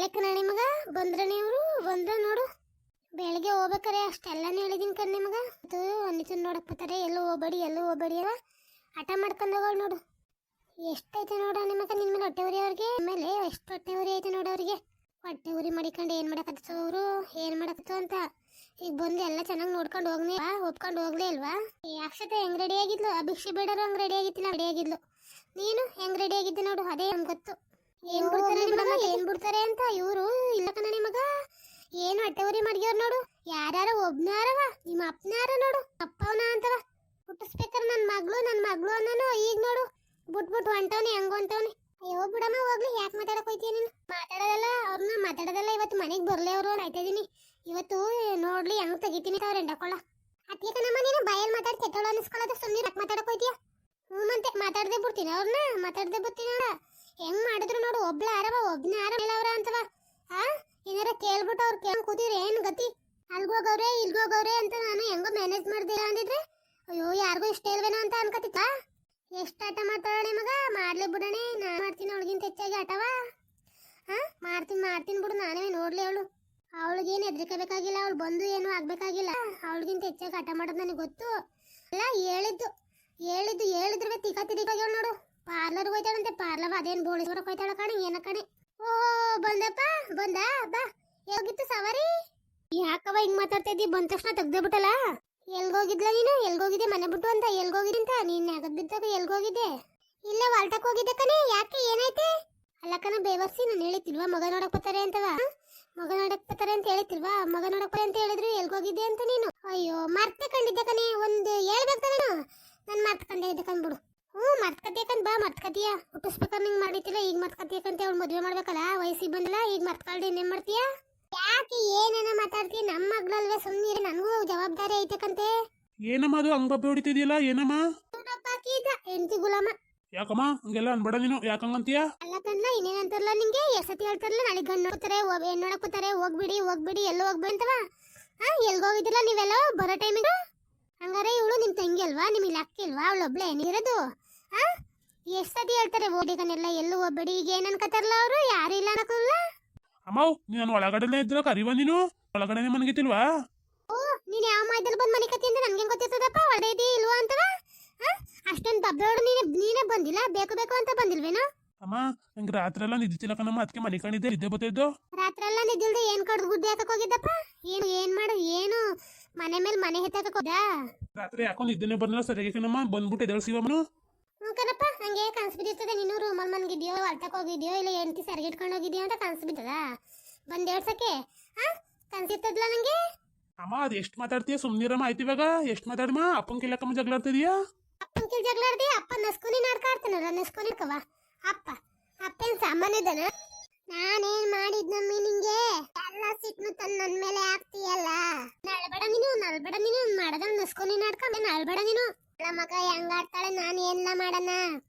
ಹೇಳೆ ಕಣ ನಿಮಗ ಬಂದ್ರ ನೀವು ಬಂದ್ರ ನೋಡು ಬೆಳಗ್ಗೆ ಹೋಗ್ಬೇಕಾರೆ ಅಷ್ಟೆಲ್ಲ ಹೇಳಿದೀನಿ ಕಣ್ ನಿಮಗ ಅದು ಒಂದಿತ್ತು ನೋಡಕ್ ಬರ್ತಾರೆ ಎಲ್ಲೂ ಹೋಗ್ಬೇಡಿ ಅವ ಹಠ ಮಾಡ್ಕೊಂಡು ಹೋಗೋಳು ನೋಡು ಎಷ್ಟೈತೆ ನೋಡ ನಿಮಗ ನಿನ್ ಮೇಲೆ ಹೊಟ್ಟೆ ಉರಿ ಅವ್ರಿಗೆ ಆಮೇಲೆ ಎಷ್ಟು ಹೊಟ್ಟೆ ಉರಿ ಐತೆ ನೋಡು ಅವ್ರಿಗೆ ಹೊಟ್ಟೆ ಉರಿ ಮಾಡಿಕೊಂಡು ಏನ್ ಮಾಡಕತ್ತೋ ಅವರು ಏನ್ ಮಾಡಕತ್ತೋ ಅಂತ ಈಗ ಬಂದು ಎಲ್ಲ ಚೆನ್ನಾಗಿ ನೋಡ್ಕೊಂಡು ಹೋಗ್ನಿ ಒಪ್ಕೊಂಡು ಹೋಗ್ಲೇ ಇಲ್ವಾ ಈ ಅಕ್ಷತೆ ಹೆಂಗ್ ರೆಡಿ ಆಗಿದ್ಲು ಅಭಿಕ್ಷೆ ಬೇಡರು ಹಂಗ್ ರೆಡಿ ಆಗಿತ್ತಿಲ್ಲ ರೆಡಿ ಆಗಿದ್ಲು ನೀನು ಹೆಂಗ್ ರೆಡಿ ಆಗಿದ್ದೆ ನೋಡು ಅದೇ ನಮ್ಗೆ ಗೊತ್ತು ಏನ್ ಬಿಡ್ತಾರೆ ಅಂತ ಇವರು ಇಲ್ಲ ಕಣ ನಿಮಗ ಏನು ಹೊಟ್ಟೆ ಉರಿ ಮಾಡ್ಯವ್ರು ನೋಡು ಯಾರ ಒಬ್ನಾರವ ನಿಮ್ಮ ಅಪ್ಪನಾರ ನೋಡು ಅಪ್ಪವನ ಅಂತವ ಹುಟ್ಟಿಸ್ಬೇಕಾರೆ ನನ್ನ ಮಗಳು ಅನ್ನೋನು ಈಗ ನೋಡು ಬಿಟ್ಬಿಟ್ಟು ಹೊಂಟವನಿ ಹೆಂಗ್ ಹೊಂಟವನಿ ಅಯ್ಯೋ ಬಿಡಮ್ಮ ಹೋಗ್ಲಿ ಯಾಕೆ ಮಾತಾಡಕ್ ಹೋಯ್ತೀಯ ನೀನು ಅವ್ರನ್ನ ಮಾತಾಡೋದಲ್ಲ ಇವತ್ತು ಮನೆಗೆ ಬರ್ಲೇ ಅವರು ಆಯ್ತಾ ಇದೀನಿ ಇವತ್ತು ನೋಡ್ಲಿ ಹೆಂಗ್ ತೆಗಿತೀನಿ ಅವ್ರ ಎಂಡಕೊಳ್ಳ ಅತ್ಯಕ ನಮ್ಮ ನೀನು ಬಾಯಲ್ಲಿ ಮಾತಾಡಿ ಕೆಟ್ಟೋಳ ಅನಿಸ್ಕೊಳ್ಳೋದು ಸುಮ್ಮನೆ ಯಾಕೆ ಮಾತಾಡಕ್ ಹೋಯ್ತೀಯ ಹ್ಞೂ ಮತ್ತೆ ಮಾತಾಡದೆ ಬಿಡ್ತೀನಿ ಅವ್ರನ್ನ ಮಾತಾಡದೆ ಬಿಡ್ತೀನಿ ನೋಡ ಹೆಂಗ್ ಮಾಡಿದ್ರು ನೋಡು ಒಬ್ಳ ಆರವ ಒಬ್ನ ಆರವ ಅಂತವ ಆ ಏನಾರ ಕೇಳ್ಬಿಟ್ಟು ಅವ್ರು ಕೇಳ್ ಕೂತಿದ್ರೆ ಏನ್ ಗತಿ ಅಲ್ಗೋಗವ್ರೆ ಇಲ್ಗೋಗವ್ರೆ ಅಂತ ನಾನು ಹೆಂಗೋ ಮ್ಯಾನೇಜ್ ಮಾಡ್ದಿಲ್ಲ ಅಂದಿದ್ರೆ ಅಯ್ಯೋ ಯಾರಿಗೂ ಇಷ್ಟ ಇಲ್ವೇನೋ ಅಂತ ಅನ್ಕತಿತ್ತ ಎಷ್ಟು ಆಟ ಮಾಡ್ತಾಳೆ ಮಗ ಮಾಡ್ಲಿ ಬಿಡಣೆ ನಾನು ಮಾಡ್ತೀನಿ ಅವಳಿಗಿಂತ ಹೆಚ್ಚಾಗಿ ಆಟವ ಹಾ ಮಾಡ್ತೀನಿ ಬಿಡು ನಾನೇ ನೋಡ್ಲಿ ಅವಳಿಗೇನು ಹೆದರ್ಕೋಬೇಕಾಗಿಲ್ಲ ಅವಳು ಬಂದು ಏನು ಆಗ್ಬೇಕಾಗಿಲ್ಲ ಅವಳಿಗಿಂತ ಹೆಚ್ಚಾಗಿ ಆಟ ಮಾಡೋದು ನನಗೆ ಗೊತ್ತು ಅಲ್ಲ ಹೇಳಿದ್ರೆ ತಿಕ್ಕಾಗ್ಯಾವ ನೋಡು ಪಾರ್ಲರ್ಗೆ ಹೋಯ್ತಾಳಂತೆ ಪಾರ್ಲರ್ ಅದೇನು ಬೋಳಿಸ್ಬರಕ್ಕೆ ಹೋಯ್ತಾಳ ಕಣೆ ಏನ ಕಣೆ ಓ ಬಂದಪ್ಪ ಬಾ ಹೋಗಿತ್ತು ಸವಾರಿ ಯಾಕವ ಹಿಂಗ್ ಮಾತಾಡ್ತಾ ಇದ್ದಿ ಬಂದ ತಕ್ಷಣ ತೆಗ್ದೇ ಬಿಟ್ಟಲ್ಲ ಎಲ್ಗೋಗಿದ್ಲ ನೀನು ಎಲ್ಗೋಗಿದ್ದೆ ಮನೆ ಬಿಟ್ಟು ಅಂತ ಎಲ್ಗೋಗಿದ್ದಂತ ನೀನ್ ಯಾಕದ್ ಬಿದ್ದಾಗ ಎಲ್ಗೋಗಿದ್ದೆ ಇಲ್ಲೇ ವಾಲ್ಟಕ್ ಹೋಗಿದ್ದೆ ಕಣೆ ಯಾಕೆ ಏನೈತೆ ಅಲ್ಲ ಕಣ ಬೇವರ್ಸಿ ನಾನು ಹೇಳಿತಿಲ್ವಾ ಮಗ ನೋಡಕ್ ಬರ್ತಾರೆ ಅಂತವ ಮಗ ನೋಡಕ್ ಬರ್ತಾರೆ ಅಂತ ಹೇಳಿತಿಲ್ವಾ ಮಗ ನೋಡಕ್ ಅಂತ ಹೇಳಿದ್ರು ಎಲ್ಗೋಗಿದ್ದೆ ಅಂತ ನೀನು ಅಯ್ಯೋ ಮರ್ತೆ ಕಂಡಿದ್ದೆ ಕಣೆ ಒಂದು ಹೇಳ್ಬೇಕು ನಾನು ಮರ್ತ್ಕೊಂಡಿದ್ದೆ ಕಂಡ್ಬಿಡು ಮರ್ತ್ಕತಿಯಕಂತ ಬಾ ಮರ್ತ್ಕತಿಯ ಹುಟ್ಟಿಸ್ಬೇಕಾದ್ರೆ ನಿಂಗೆ ಮಾಡಿತಿಲ್ಲ ಈಗ ಮರ್ತ್ಕತಿಯಕಂತ ಅವ್ಳು ಮದುವೆ ಮಾಡ್ಬೇಕಲ್ಲ ವಯಸ್ಸಿಗೆ ಬಂದಲ್ಲ ಈಗ ಮರ್ತ್ಕೊಳ್ದೆ ಇನ್ನೇನ್ ಮಾಡ್ತೀಯ ಯಾಕೆ ಏನೇನ ಮಾತಾಡ್ತೀಯ ನಮ್ಮ ಮಗಳಲ್ವೇ ಸುಮ್ಮನೆ ನನಗೂ ಜವಾಬ್ದಾರಿ ಐತಕಂತೆ ಏನಮ್ಮ ಅದು ಹಂಗ ಬಬ್ಬೆ ಹೊಡಿತಿದ್ಯಲ್ಲ ಏನಮ್ಮ ಹೆಂಡತಿ ಗುಲಾಮ ಯಾಕಮ್ಮ ಹಂಗೆಲ್ಲ ಅನ್ಬೇಡ ನೀನು ಯಾಕಂಗಂತೀಯ ಅಲ್ಲ ಕಣ್ಣ ಇನ್ನೇನಂತಾರಲ್ಲ ನಿಂಗೆ ಎಸತಿ ಹೇಳ್ತಾರಲ್ಲ ನಾಳೆ ಗಂಡು ನೋಡ್ತಾರೆ ಹೆಣ್ಣು ನೋಡಕ್ಕೋತಾರೆ ಹೋಗ್ಬಿಡಿ ಎಲ್ಲ ಹೋಗ್ಬೇಡಿ ಅಂತವ ಎಲ್ಗೋಗಿದ್ರಲ್ಲ ನೀವೆಲ್ಲ ಬರೋ ಟೈಮಿಗೆ ಹಂಗಾರೆ ಇವಳು ನಿಮ್ ತಂಗಿ ಅಲ್ವಾ ನಿಮಗೆ ಅಕ್ಕ ಇಲ್ವಾ ಅವಳೊಬ್ಳೆ ಏನಿರೋದು ಎಷ್ಟು ಸತಿ ಹೇಳ್ತಾರೆ ಓದಿಗನೆಲ್ಲ ಎಲ್ಲೂ ಹೋಗ್ಬೇಡಿ ಈಗ ಏನ್ ಅನ್ಕತಾರಲ್ಲ ಅವರು ಯಾರು ಇಲ್ಲ ಅನ್ನಕೋಲ್ಲ ಅಮ್ಮ ನೀನು ಒಳಗಡೆನೇ ಇದ್ರ ಕರಿವ ನೀನು ಒಳಗಡೆನೆ ಮನಗಿತಿಲ್ವಾ ಓ ನೀನ್ ಯಾವ ಮಾಯದಲ್ಲಿ ಬಂದ್ ಮನೆ ಕತ್ತಿ ಅಂತ ನನ್ಗೆ ಗೊತ್ತಿರ್ತದಪ್ಪ ಒಳ್ಳೆ ಇದೆಯಾ ಇಲ್ವಾ ಅಂತವ ಅಷ್ಟೊಂದು ಬಬ್ಬೇಳು ನೀನೇ ಬಂದಿಲ್ಲ ಬೇಕು ಅಂತ ಬಂದಿಲ್ವೇನೋ ಅಮ್ಮ ನಂಗೆ ರಾತ್ರಿ ಎಲ್ಲ ನಿದ್ದಿಲ್ಲ ಕಣಮ್ಮ ಅದಕ್ಕೆ ಮನೆ ಕಂಡಿದ್ದೆ ನಿದ್ದೆ ಬರ್ತಿದ್ದು ರಾತ್ರಿ ಎಲ್ಲ ನಿದ್ದಿಲ್ದೆ ಏನ್ ಕಡ್ದು ಗುಡ್ಡೆ ಹಾಕಕ್ ಹೋಗಿದ್ದಪ್ಪ ಏನ್ ಮಾಡು ಏನು ಮನೆ ಮೇಲೆ ಮನೆ ಹೆತ್ತಕ್ ಹೋದ ರಾತ್ರಿ ಯಾಕೋ ನಿದ್ದೆನೆ ಬಂದಿಲ್ಲ ಸರಿಯಾಗಿ ಕಣಮ್ಮ ಬಂದ್ಬಿಟ್ಟು ಎದಳ್ಸಿವಮ್ಮನು ಕಣಪ್ಪ ಹಂಗೆ ಕನ್ಸ್ಬಿಟ್ಟಿರ್ತದೆ ನೀನು ರೂಮಲ್ ಮನ್ಗಿದ್ಯೋ ಹೊಲ್ತಕ್ ಹೋಗಿದ್ಯೋ ಇಲ್ಲ ಹೆಂಡತಿ ಸರಿಗಿಟ್ಕೊಂಡು ಹೋಗಿದ್ಯೋ ಅಂತ ಕನ್ಸ್ಬಿಟ್ಟದ ಬಂದ್ ಹೇಳ್ಸಕ್ಕೆ ಕನ್ಸಿರ್ತದ್ಲ ನಂಗೆ ಅಮ್ಮ ಅದು ಎಷ್ಟು ಮಾತಾಡ್ತೀಯ ಸುಮ್ನಿರಮ್ಮ ಆಯ್ತು ಇವಾಗ ಎಷ್ಟು ಮಾತಾಡಮ್ಮ ಅಪ್ಪನ ಕಿಲ್ಲಕ್ಕಮ್ಮ ಜಗಳಾಡ್ತಿದ್ಯಾ ಅಪ್ಪನ ಕಿಲ್ ಜಗಳಾಡ್ದಿ ಅಪ್ಪ ನಸ್ಕೊನಿ ನಾಡ್ಕಾಡ್ತಾನಲ್ಲ ನಸ್ಕೊನಿಕವ ಅಪ್ಪೇನ್ ಸಾಮಾನ್ಯದನ ನಾನೇನ್ ಮಾಡಿದ್ನಮ್ಮಿ ನಿಂಗೆ ಎಲ್ಲ ಸಿಟ್ನು ತಂದು ನನ್ ಮೇಲೆ ಹಾಕ್ತೀಯಲ್ಲ ನಳ್ಬೇಡ ನೀನು ಮಾಡದಂಗ್ ನಸ್ಕೊನಿ ನಾಡ್ಕ ನಳ್ಬೇಡ ನೀನು ಮಗ ಹೆಂಗಾಡ್ತಾಳೆ ನಾನು ಏನ್ಲ ಮಾಡಣ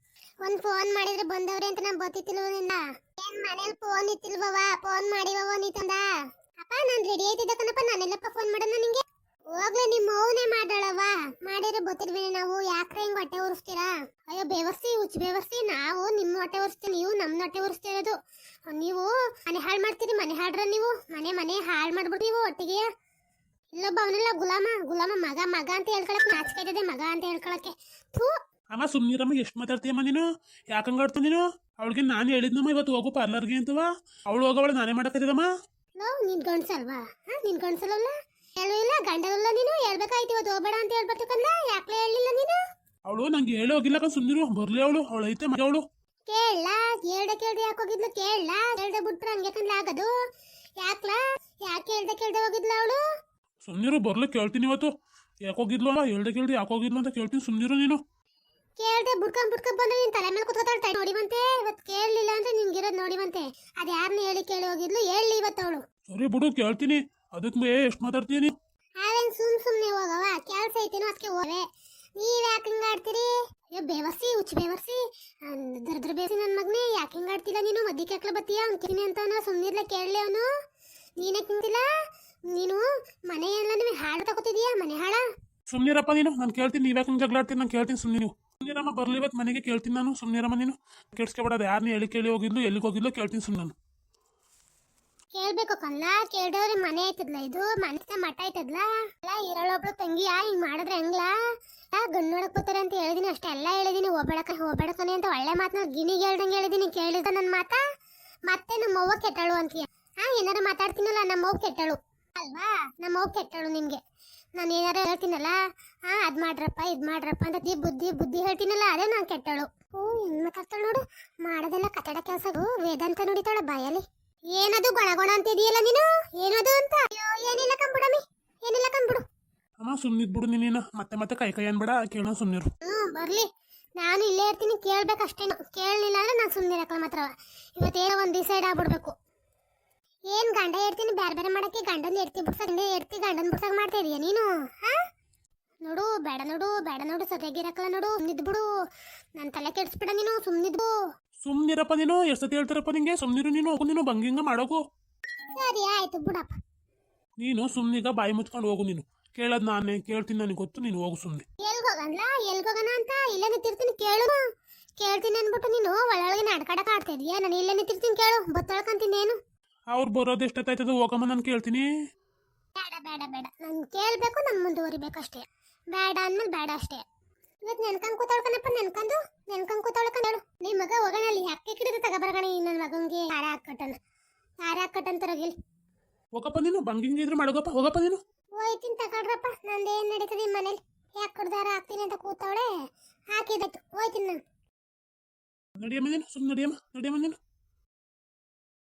ಒಂದ್ ಫೋನ್ ಮಾಡಿದ್ರೆ ಬಂದವ್ರೆ ಅಂತ ನಾನು ಗೊತ್ತಿತ್ತಿಲ್ವ ನಿಂದ ಏನ್ ಮನೇಲಿ ಫೋನ್ ಇತ್ತಿಲ್ವವ ಫೋನ್ ಮಾಡಿವವ ನೀ ತಂದ ಅಪ್ಪ ನಾನ್ ರೆಡಿ ಆಯ್ತಿದ್ದ ಕಣಪ್ಪ ನಾನೆಲ್ಲಪ್ಪ ಫೋನ್ ಮಾಡೋಣ ನಿಂಗೆ ಹೋಗ್ಲಿ ನಿಮ್ಮ ಮೌನೇ ಮಾಡಾಳವ ಮಾಡಿದ್ರೆ ಗೊತ್ತಿಲ್ವೇನೆ ನಾವು ಯಾಕ್ರೆ ಹಿಂಗ್ ಹೊಟ್ಟೆ ಉರಿಸ್ತೀರಾ ಅಯ್ಯೋ ಬೇವರ್ಸಿ ನಾವು ನಿಮ್ಮ ಹೊಟ್ಟೆ ಉರಿಸ್ತೀವಿ ನೀವು ನಮ್ಮ ಹೊಟ್ಟೆ ಉರಿಸ್ತಿರೋದು ನೀವು ಮನೆ ಹಾಳು ಮಾಡ್ತೀರಿ ಮನೆ ಹಾಡ್ರ ನೀವು ಮನೆ ಹಾಳು ಮಾಡ್ಬಿಡ್ತೀವಿ ಒಟ್ಟಿಗೆ ಇಲ್ಲೊಬ್ಬ ಅವನೆಲ್ಲ ಗುಲಾಮ ಮಗ ಅಂತ ಹೇಳ್ಕೊಳಕ್ ನಾಚಿಕೆ ಇದೆ ಮಗ ಅಂತ ಹೇಳ್ಕೊಳಕ್ಕೆ ಅಮ್ಮ ಸುಮ್ನಿರಮ್ಮ ಎಷ್ಟು ಮಾತಾಡ್ತೀಯಮ್ಮ ನೀನು ಯಾಕಂಗಾಡ್ತು ನೀನು ಅವಳಿಗೆ ನಾನು ಹೇಳಿದ್ನಮ್ಮ ಇವತ್ತು ಹೋಗು ಪಾರ್ಲರ್ಗೆ ಅಂತವ ಅವಳು ಹೋಗೋವಳು ನಾನೇ ಮಾಡಕತ್ತಿದಮ್ಮ ನೀನ್ ಗಂಡ್ಸಲ್ವಾ ನೀನ್ ಗಂಡ್ಸಲ್ಲ ಹೇಳು ಇಲ್ಲ ಗಂಡಲ್ಲ ನೀನು ಹೇಳ್ಬೇಕಾಯ್ತು ಇವತ್ತು ಹೋಗ್ಬೇಡ ಅಂತ ಹೇಳ್ಬೇಕಂದ ಯಾಕೆ ಹೇಳಿಲ್ಲ ನೀನು ಅವಳು ನಂಗೆ ಹೇಳಿ ಹೋಗಿಲ್ಲ ಸುಮ್ನಿರು ಬರ್ಲಿ ಅವಳು ಐತೆ ಮಗ ಅವಳು ಕೇಳ ಕೇಳ್ದೆ ಯಾಕೆ ಹೋಗಿದ್ಲು ಕೇಳ್ದೆ ಬಿಟ್ರೆ ಹಂಗೆ ಕಂಡ್ಲ ಆಗದು ಯಾಕೆ ಕೇಳ್ದೆ ಹೋಗಿದ್ಲ ಅವಳು ಸುಮ್ನಿರು ಬರ್ಲಿ ಕೇಳ್ತೀನಿ ಇವತ್ತು ಯಾಕೆ ಹೋಗಿದ್ಲು ಹೇಳ್ದೆ ಯಾಕೆ ಹೋಗಿದ್ಲು ಅಂತ ಕೇಳ್ತೀನಿ ಸುಮ್ನಿರು ನೀನು ಕೇಳ್ದೆ ಬುಡ್ಕೊಂಡ್ ಬಂದ್ರೆ ನೀನ್ ತಲೆ ಮೇಲೆ ಕುತ್ಕೊತಾಳ್ತಾ ನೋಡಿವಂತೆ ಇವತ್ತು ಕೇಳಲಿಲ್ಲ ಅಂದ್ರೆ ನಿನ್ಗಿರೋದು ನೋಡಿವಂತೆ ಅದ್ ಯಾರನ್ನ ಕೇಳಿ ಹೋಗಿದ್ಲು ಹೇಳಿ ಇವತ್ತು ಅವಳು ಸರಿ ಬಿಡು ಕೇಳ್ತೀನಿ ಅದಕ್ಕೆ ಎಷ್ಟು ಮಾತಾಡ್ತೀನಿ ಅವೇನ್ ಸುಮ್ನೆ ಹೋಗವ ಕೆಲ್ಸ ಐತೇನೋ ಅದಕ್ಕೆ ಹೋವೆ ನೀವ್ ಯಾಕೆ ಹಿಂಗಾಡ್ತೀರಿ ಬೇವರ್ಸಿ ದರ್ದ್ರ ಬೇಸಿ ನನ್ ಮಗ್ನೆ ಯಾಕೆ ಹಿಂಗಾಡ್ತಿಲ್ಲ ನೀನು ಮದ್ದಿ ಕೆಕ್ಲ ಬತ್ತೀಯ ಅಂತೀನಿ ಅಂತ ಸುಮ್ನಿರ್ಲ ಕೇಳಲಿ ಅವನು ನೀನೇ ತಿಂತಿಲ್ಲ ನೀನು ಮನೆ ಎಲ್ಲ ನಿಮಗೆ ಹಾಳು ತಗೋತಿದೀಯಾ ಮನೆ ಹಾಳ ಸುಮ್ನಿರಪ್ಪ ನೀನು ನಾನು ಕೇಳ್ತೀನಿ ನೀವ್ಯಾಕೆ ಹಿಂಗೆ ಜಗಳಾಡ್ತೀನಿ ನಾನು ಕೇಳ್ತೀನಿ ಸುಮ್ಮನೆ ನೀವು ಸುಮ್ನಿರಮ್ಮ ಬರ್ಲಿ ಇವತ್ತು ಮನೆಗೆ ಕೇಳ್ತೀನಿ ನಾನು ಸುಮ್ನಿರಮ್ಮ ನೀನು ಕೆಡ್ಸ್ಕೊಬೇಡ ಯಾರನ್ನ ಕೇಳಿ ಹೋಗಿದ್ಲು ಎಲ್ಲಿಗೆ ಹೋಗಿದ್ಲು ಕೇಳ್ತೀನಿ ಸುಮ್ಮನೆ ನಾನು ಕೇಳ್ಬೇಕು ಕಲ್ಲ ಕೇಳ್ದವ್ರಿ ಮನೆ ಆಯ್ತದ್ಲ ಇದು ಮನಸ್ಸ ಮಠ ಆಯ್ತದ್ಲ ಅಲ್ಲ ಇರಳೊಬ್ಳು ತಂಗಿಯ ಹಿಂಗ್ ಮಾಡಿದ್ರೆ ಹೆಂಗ್ಲಾ ಗಂಡು ನೋಡಕ್ ಬರ್ತಾರೆ ಅಂತ ಹೇಳಿದೀನಿ ಅಷ್ಟೆಲ್ಲ ಹೇಳಿದೀನಿ ಹೋಗ್ಬೇಡಕನೆ ಅಂತ ಒಳ್ಳೆ ಮಾತನ್ನ ಗಿಣಿಗೆ ಹೇಳ್ದಂಗೆ ಹೇಳಿದೀನಿ ಕೇಳಿದ ನನ್ನ ಮಾತಾ ಮತ್ತೆ ನಮ್ಮ ಅವ್ವ ಕೆಟ್ಟಳು ಅಂತೀಯ ಏನಾರ ಮಾತಾಡ್ತೀನಲ್ಲ ನಮ್ಮ ಅವ್ವ ಕೆಟ್ಟಳು ಅಲ್ವಾ ನಮ್ಮ ಅವ್ವ ಕೆಟ್ಟಳು ನಿಮ್ಗೆ ನಾನು ಏನಾರ ಹೇಳ್ತೀನಲ್ಲ ಅದ್ ಮಾಡ್ರಪ್ಪ ಇದ್ ಮಾಡ್ರಪ್ಪ ಅಂತ ಬುದ್ಧಿ ಹೇಳ್ತೀನಲ್ಲ ಅದೇ ನಾನು ಕೆಟ್ಟಳು ಹೆಂಗ್ ಮಾತಾಡ್ತಾಳ ನೋಡು ಮಾಡೋದೆಲ್ಲ ಕಟ್ಟಡ ಕೆಲಸ ವೇದಾಂತ ನೋಡಿತಾಳ ಬಾಯಲ್ಲಿ ಏನದು ಗೊಣಗೊಣ ಅಂತ ಇದೆಯಲ್ಲ ನೀನು ಏನದು ಅಂತ ಅಯ್ಯೋ ಏನಿಲ್ಲ ಕಂಬಿಡಮಿ ಏನಿಲ್ಲ ಕಂಬಿಡು ಅಮ್ಮ ಸುಮ್ಮನಿದ್ಬಿಡು ನೀನೇನ ಮತ್ತೆ ಮತ್ತೆ ಕೈ ಅನ್ಬೇಡ ಕೇಳೋ ಸುಮ್ಮನಿರು ಬರ್ಲಿ ನಾನು ಇಲ್ಲೇ ಇರ್ತೀನಿ ಕೇಳ್ಬೇಕಷ್ಟೇನು ಕೇಳಲಿಲ್ಲ ಅಂದ್ರೆ ನಾನು ಸುಮ್ಮನಿರಕಲ್ಲ ಮಾತ್ರ ಇವತ್ತೇನೋ ಒಂದು ಡಿಸೈಡ್ ಆಗ್ಬಿಡ್ಬೇಕು ಏನ್ ಗಂಡ ಇರ್ತೀನಿ ಬೇರೆ ಬೇರೆ ಮಾಡಕ್ಕೆ ಗಂಡನ ಎಡ್ತಿ ಗಂಡನ ಬಿಡ್ಸಕ್ ಮಾಡ್ತಾ ಇದೀಯ ನೀನು ನೋಡು ಬೇಡ ನೋಡು ಸರಿಯಾಗಿರಕಲ್ಲ ನೋಡು ಸುಮ್ಮನಿದ್ಬಿಡು ನನ್ನ ತಲೆ ಕೆಡಿಸ್ಬಿಡ ನೀನು ಸುಮ್ಮನಿರಪ್ಪ ನೀನು ಎಷ್ಟೊತ್ತಿ ಹೇಳ್ತಾರಪ್ಪ ನಿಂಗೆ ಸುಮ್ಮನಿರು ನೀನು ಹೋಗು ನೀನು ಬಂಗಿಂಗ ಮಾಡೋಕು ಸರಿ ಆಯ್ತು ಬಿಡಪ್ಪ ನೀನು ಸುಮ್ಮನಿಗ ಬಾಯಿ ಮುಚ್ಕೊಂಡು ಹೋಗು ನೀನು ಕೇಳೋದು ನಾನೇ ಕೇಳ್ತೀನಿ ನನಗೆ ಗೊತ್ತು ನೀನು ಹೋಗು ಸುಮ್ಮನೆ ಎಲ್ಗೋಗಣ ಅಂತ ಇಲ್ಲೇ ನಿಂತಿರ್ತೀನಿ ಕೇಳ್ತೀನಿ ಅನ್ಬಿಟ್ಟು ನೀನು ಒಳಗೆ ನಾಡ್ಕಡಕ ಆಡ್ತಾ ಇದೀಯ ನಾನು ಇಲ್ಲೇ ನಿಂತಿರ್ತೀನಿ ಕೇಳು ಬತ್ತಳ್ಕಂತೀನಿ ಏನು ಅವ್ರು ಬರೋದು ಎಷ್ಟೊತ್ತಾಯ್ತದ ಹೋಗಮ್ಮ ನಾನು ಕೇಳ್ತೀನಿ ಬೇಡ ನಾನು ಕೇಳ್ಬೇಕು ನಾನು ಮುಂದುವರಿಬೇಕು ಅಷ್ಟೇ ಬೇಡ ಅಂದ್ಮೇಲೆ ಬೇಡ ಅಷ್ಟೇ ಇವತ್ತು ನೆನ್ಕಂಡ್ ಕೂತಾಳ್ಕನಪ್ಪ ನೆನ್ಕಂಡ್ ಕೂತಾಳ್ಕೊಂಡು ನಿಮ್ಮ ಮಗ ಹೋಗೋಣ ಅಲ್ಲಿ ಅಕ್ಕಿ ಕಿಡಿದು ತಗೋಬರ್ಗಣ ನನ್ನ ಮಗಂಗೆ ಹಾರ ಹಾಕಟ್ಟನ್ ತರಗಿಲ್ ಹೋಗಪ್ಪ ನೀನು ಬಂಗಿಂಗ ಇದ್ರೆ ಮಾಡೋಗಪ್ಪ ಹೋಗಪ್ಪ ನೀನು ಹೋಯ್ತೀನಿ ತಗೊಳ್ರಪ್ಪ ನಂದೇನು ನಡೀತದೆ ಮನೇಲಿ ಯಾಕೆ ಕುಡ್ದಾರ ಹಾಕ್ತೀನಿ ಅಂತ ಕೂತವಳೆ ಹಾಕಿದಾಯ್ತು ಹೋಯ್ತೀನಿ ನಾನು ನಡಿಯಮ್ಮ ನೀನು ಸುಮ್ಮನೆ ನಡಿಯಮ್ಮ ನೀನು